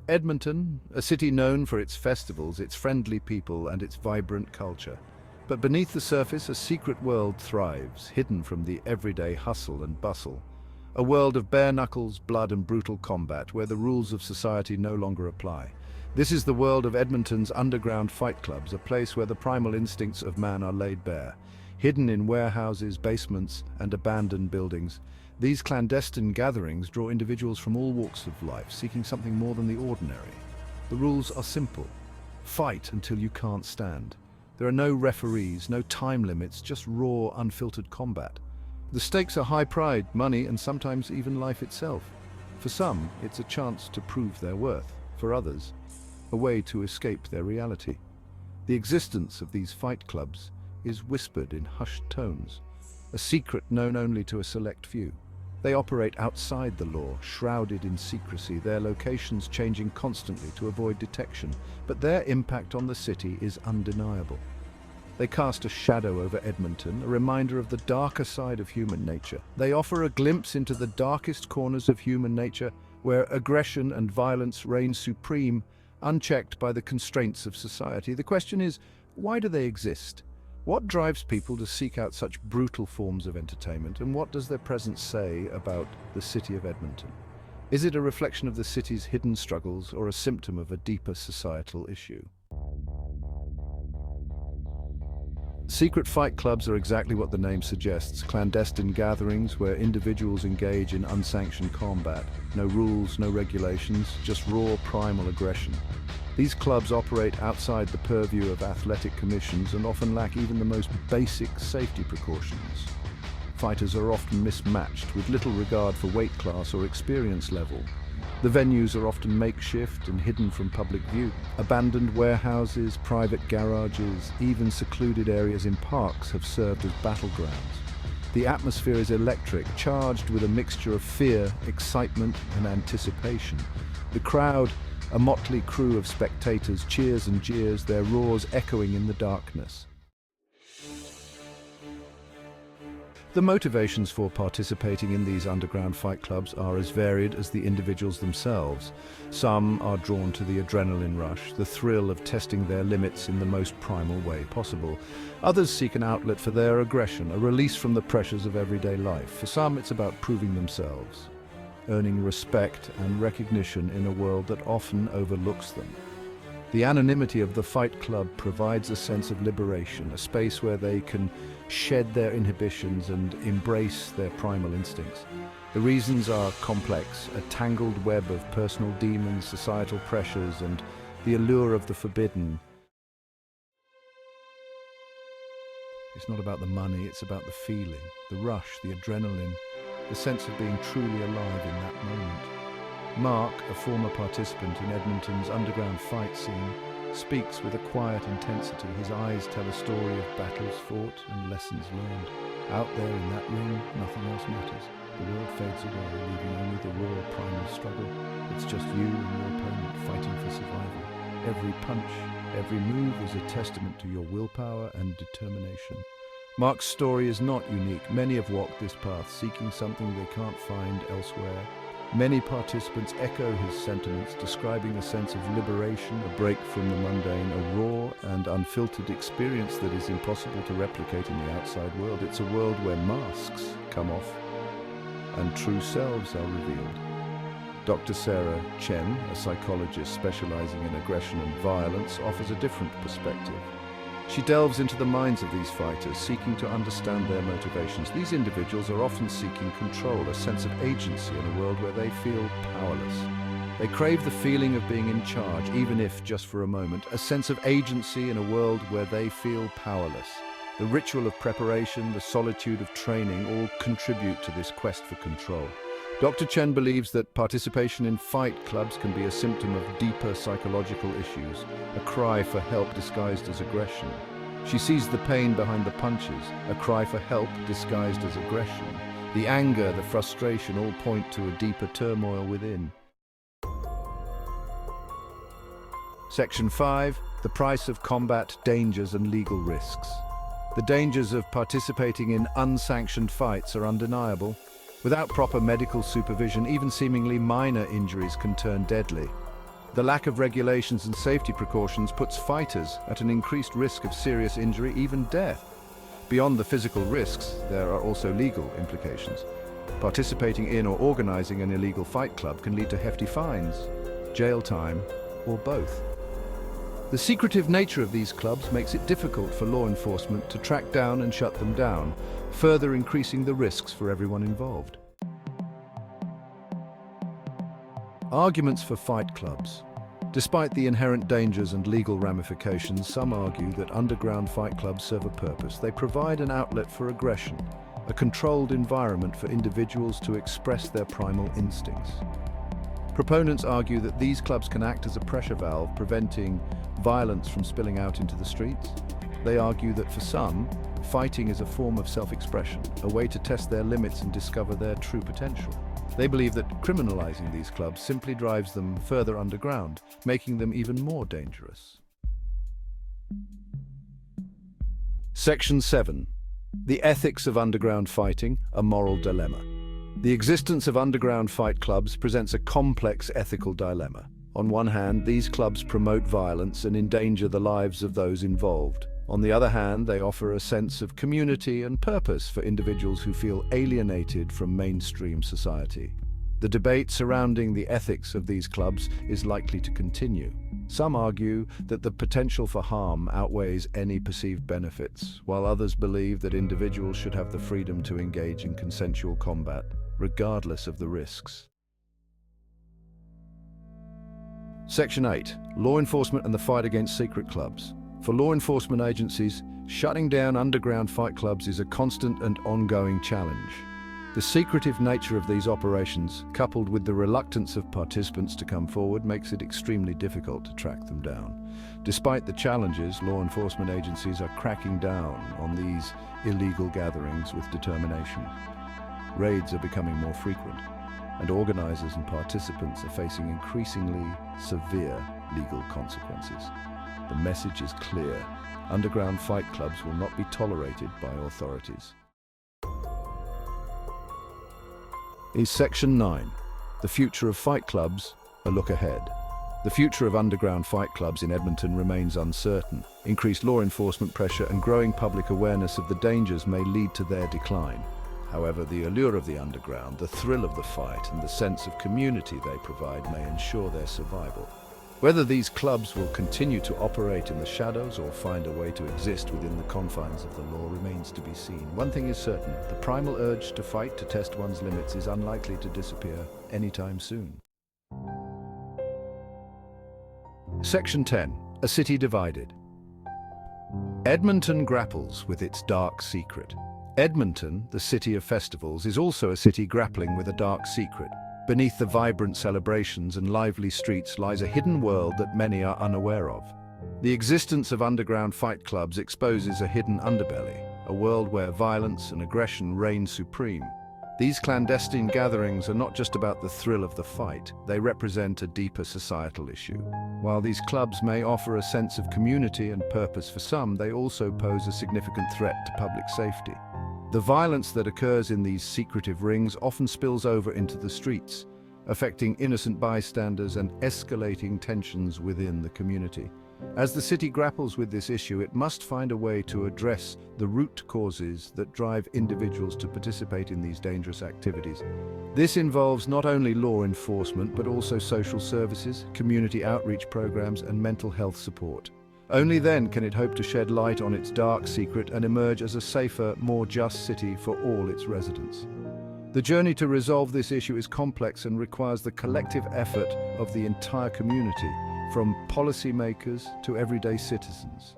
Edmonton, a city known for its festivals, its friendly people, and its vibrant culture. But beneath the surface, a secret world thrives, hidden from the everyday hustle and bustle. A world of bare knuckles, blood, and brutal combat, where the rules of society no longer apply. This is the world of Edmonton's underground fight clubs, a place where the primal instincts of man are laid bare. Hidden in warehouses, basements, and abandoned buildings, these clandestine gatherings draw individuals from all walks of life, seeking something more than the ordinary. The rules are simple. Fight until you can't stand. There are no referees, no time limits, just raw, unfiltered combat. The stakes are high pride, money, and sometimes even life itself. For some, it's a chance to prove their worth. For others, a way to escape their reality. The existence of these fight clubs is whispered in hushed tones, a secret known only to a select few. They operate outside the law, shrouded in secrecy, their locations changing constantly to avoid detection, but their impact on the city is undeniable. They cast a shadow over Edmonton, a reminder of the darker side of human nature. They offer a glimpse into the darkest corners of human nature, where aggression and violence reign supreme, unchecked by the constraints of society. The question is, why do they exist? What drives people to seek out such brutal forms of entertainment, and what does their presence say about the city of Edmonton? Is it a reflection of the city's hidden struggles or a symptom of a deeper societal issue? Secret fight clubs are exactly what the name suggests, clandestine gatherings where individuals engage in unsanctioned combat. No rules, no regulations, just raw primal aggression. These clubs operate outside the purview of athletic commissions and often lack even the most basic safety precautions. Fighters are often mismatched with little regard for weight class or experience level. The venues are often makeshift and hidden from public view. Abandoned warehouses, private garages, even secluded areas in parks have served as battlegrounds. The atmosphere is electric, charged with a mixture of fear, excitement, and anticipation. The crowd, a motley crew of spectators, cheers and jeers, their roars echoing in the darkness. The motivations for participating in these underground fight clubs are as varied as the individuals themselves. Some are drawn to the adrenaline rush, the thrill of testing their limits in the most primal way possible. Others seek an outlet for their aggression, a release from the pressures of everyday life. For some, it's about proving themselves, earning respect and recognition in a world that often overlooks them. The anonymity of the fight club provides a sense of liberation, a space where they can shed their inhibitions and embrace their primal instincts. The reasons are complex, a tangled web of personal demons, societal pressures, and the allure of the forbidden. It's not about the money, it's about the feeling, the rush, the adrenaline, the sense of being truly alive in that moment. Mark, a former participant in Edmonton's underground fight scene, speaks with a quiet intensity. His eyes tell a story of battles fought and lessons learned. Out there in that ring, nothing else matters. The world fades away, leaving only the raw primal struggle. It's just you and your opponent fighting for survival. Every punch, every move is a testament to your willpower and determination. Mark's story is not unique. Many have walked this path, seeking something they can't find elsewhere. Many participants echo his sentiments, describing a sense of liberation, a break from the mundane, a raw and unfiltered experience that is impossible to replicate in the outside world. It's a world where masks come off and true selves are revealed. Dr. Sarah Chen, a psychologist specializing in aggression and violence, offers a different perspective. She delves into the minds of these fighters, seeking to understand their motivations. These individuals are often seeking control, a sense of agency in a world where they feel powerless. They crave the feeling of being in charge, even if just for a moment, a sense of agency in a world where they feel powerless. The ritual of preparation, the solitude of training, all contribute to this quest for control. Dr. Chen believes that participation in fight clubs can be a symptom of deeper psychological issues, a cry for help disguised as aggression. She sees the pain behind the punches, a cry for help disguised as aggression. The anger, the frustration all point to a deeper turmoil within. Section 5. The price of combat, dangers and legal risks. The dangers of participating in unsanctioned fights are undeniable. Without proper medical supervision, even seemingly minor injuries can turn deadly. The lack of regulations and safety precautions puts fighters at an increased risk of serious injury, even death. Beyond the physical risks, there are also legal implications. Participating in or organizing an illegal fight club can lead to hefty fines, jail time, or both. The secretive nature of these clubs makes it difficult for law enforcement to track down and shut them down, further increasing the risks for everyone involved. Arguments for fight clubs. Despite the inherent dangers and legal ramifications, some argue that underground fight clubs serve a purpose. They provide an outlet for aggression, a controlled environment for individuals to express their primal instincts. Proponents argue that these clubs can act as a pressure valve, preventing violence from spilling out into the streets. They argue that for some, fighting is a form of self-expression, a way to test their limits and discover their true potential. They believe that criminalizing these clubs simply drives them further underground, making them even more dangerous. Section 7. The ethics of underground fighting, a moral dilemma. The existence of underground fight clubs presents a complex ethical dilemma. On one hand, these clubs promote violence and endanger the lives of those involved. On the other hand, they offer a sense of community and purpose for individuals who feel alienated from mainstream society. The debate surrounding the ethics of these clubs is likely to continue. Some argue that the potential for harm outweighs any perceived benefits, while others believe that individuals should have the freedom to engage in consensual combat, regardless of the risks. Section 8. Law enforcement and the fight against secret clubs. For law enforcement agencies, shutting down underground fight clubs is a constant and ongoing challenge. The secretive nature of these operations, coupled with the reluctance of participants to come forward, makes it extremely difficult to track them down. Despite the challenges, law enforcement agencies are cracking down on these illegal gatherings with determination. Raids are becoming more frequent, and organizers and participants are facing increasingly severe legal consequences. The message is clear. Underground fight clubs will not be tolerated by authorities. Is Section 9. The future of fight clubs, a look ahead. The future of underground fight clubs in Edmonton remains uncertain. Increased law enforcement pressure and growing public awareness of the dangers may lead to their decline. However, the allure of the underground, the thrill of the fight, and the sense of community they provide may ensure their survival. Whether these clubs will continue to operate in the shadows or find a way to exist within the confines of the law remains to be seen. One thing is certain, the primal urge to fight, to test one's limits, is unlikely to disappear anytime soon. Section 10. A city divided. Edmonton grapples with its dark secret. Edmonton, the city of festivals, is also a city grappling with a dark secret. Beneath the vibrant celebrations and lively streets lies a hidden world that many are unaware of. The existence of underground fight clubs exposes a hidden underbelly, a world where violence and aggression reign supreme. These clandestine gatherings are not just about the thrill of the fight, they represent a deeper societal issue. While these clubs may offer a sense of community and purpose for some, they also pose a significant threat to public safety. The violence that occurs in these secretive rings often spills over into the streets, affecting innocent bystanders and escalating tensions within the community. As the city grapples with this issue, it must find a way to address the root causes that drive individuals to participate in these dangerous activities. This involves not only law enforcement, but also social services, community outreach programs, and mental health support. Only then can it hope to shed light on its dark secret and emerge as a safer, more just city for all its residents. The journey to resolve this issue is complex and requires the collective effort of the entire community, from policymakers to everyday citizens.